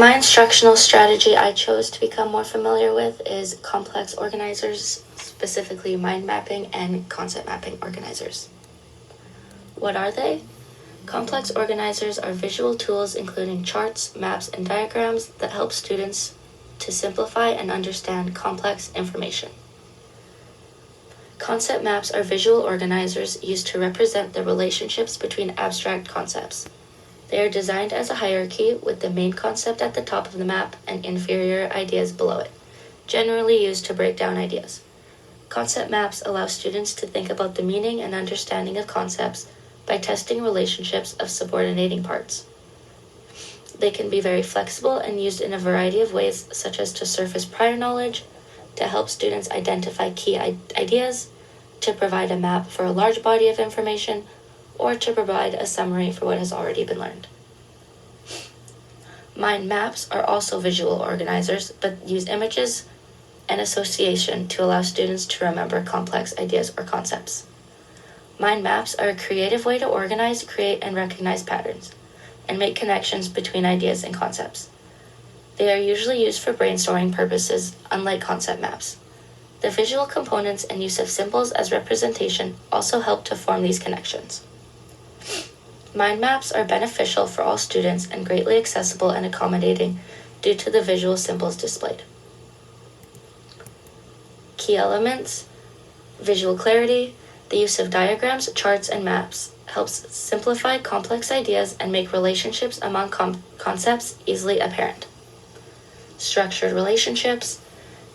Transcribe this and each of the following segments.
My instructional strategy I chose to become more familiar with is complex organizers, specifically mind mapping and concept mapping organizers. What are they? Complex organizers are visual tools including charts, maps, and diagrams that help students to simplify and understand complex information. Concept maps are visual organizers used to represent the relationships between abstract concepts. They are designed as a hierarchy with the main concept at the top of the map and inferior ideas below it, generally used to break down ideas. Concept maps allow students to think about the meaning and understanding of concepts by testing relationships of subordinating parts. They can be very flexible and used in a variety of ways, such as to surface prior knowledge, to help students identify key ideas, to provide a map for a large body of information, or to provide a summary for what has already been learned. Mind maps are also visual organizers, but use images and association to allow students to remember complex ideas or concepts. Mind maps are a creative way to organize, create, and recognize patterns, and make connections between ideas and concepts. They are usually used for brainstorming purposes, unlike concept maps. The visual components and use of symbols as representation also help to form these connections. Mind maps are beneficial for all students and greatly accessible and accommodating due to the visual symbols displayed. Key elements: visual clarity. The use of diagrams, charts, and maps helps simplify complex ideas and make relationships among concepts easily apparent. Structured relationships.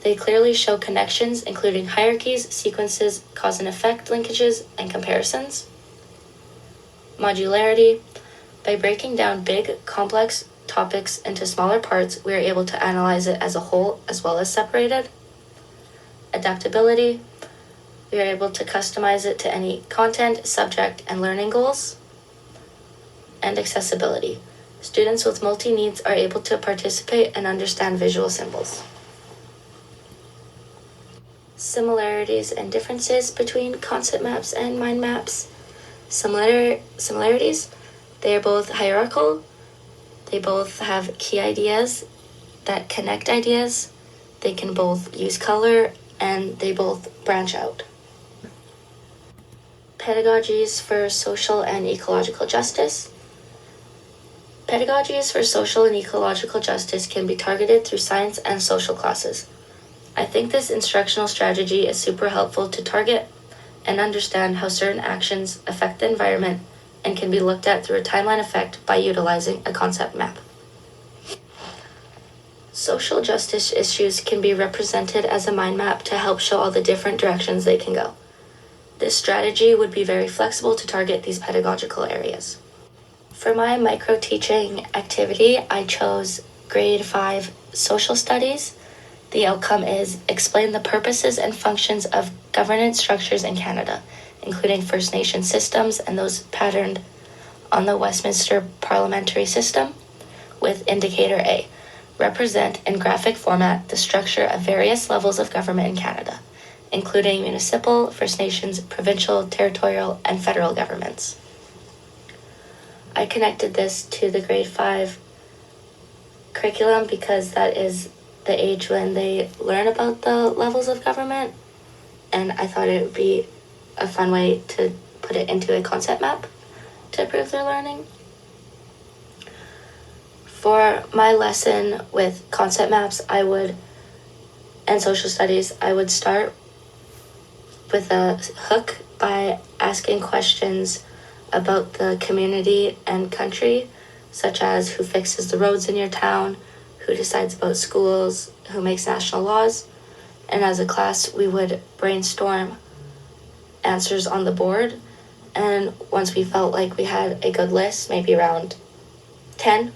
They clearly show connections, including hierarchies, sequences, cause and effect linkages, and comparisons. Modularity. By breaking down big, complex topics into smaller parts, we are able to analyze it as a whole as well as separated. Adaptability. We are able to customize it to any content, subject, and learning goals. And accessibility. Students with multi-needs are able to participate and understand visual symbols. Similarities and differences between concept maps and mind maps. Similarities: they are both hierarchical, they both have key ideas that connect ideas, they can both use color, and they both branch out. Pedagogies for social and ecological justice. Pedagogies for social and ecological justice can be targeted through science and social classes. I think this instructional strategy is super helpful to target and understand how certain actions affect the environment and can be looked at through a timeline effect by utilizing a concept map. Social justice issues can be represented as a mind map to help show all the different directions they can go. This strategy would be very flexible to target these pedagogical areas. For my micro-teaching activity, I chose grade 5 social studies. The outcome is explain the purposes and functions of governance structures in Canada, including First Nation systems and those patterned on the Westminster parliamentary system, with indicator A. Represent in graphic format the structure of various levels of government in Canada, including municipal, First Nations, provincial, territorial, and federal governments. I connected this to the grade 5 curriculum because that is the age when they learn about the levels of government, and I thought it would be a fun way to put it into a concept map to improve their learning. For my lesson with concept maps, and social studies, I would start with a hook by asking questions about the community and country, such as who fixes the roads in your town, who decides about schools, who makes national laws. And as a class, we would brainstorm answers on the board. And once we felt like we had a good list, maybe around 10,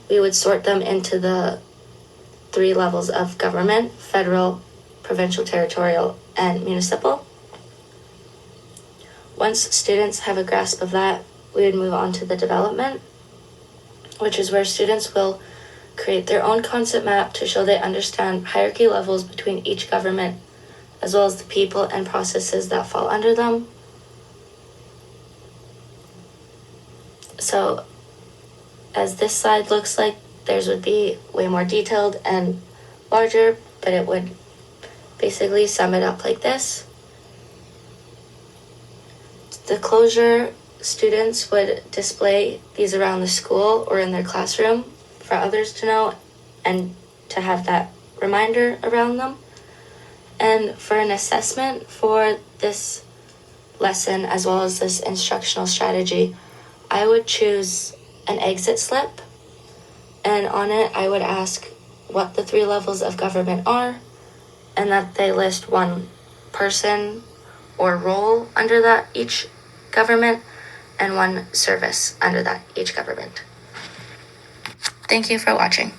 we would sort them into the 3 levels of government: federal, provincial, territorial, and municipal. Once students have a grasp of that, we would move on to the development, which is where students will create their own concept map to show they understand hierarchy levels between each government, as well as the people and processes that fall under them. So, as this slide looks like, theirs would be way more detailed and larger, but it would basically sum it up like this. The closure students would display these around the school or in their classroom for others to know and to have that reminder around them. And for an assessment for this lesson as well as this instructional strategy, I would choose an exit slip, and on it I would ask what the 3 levels of government are, and that they list one person or role under that each government and one service under that each government. Thank you for watching.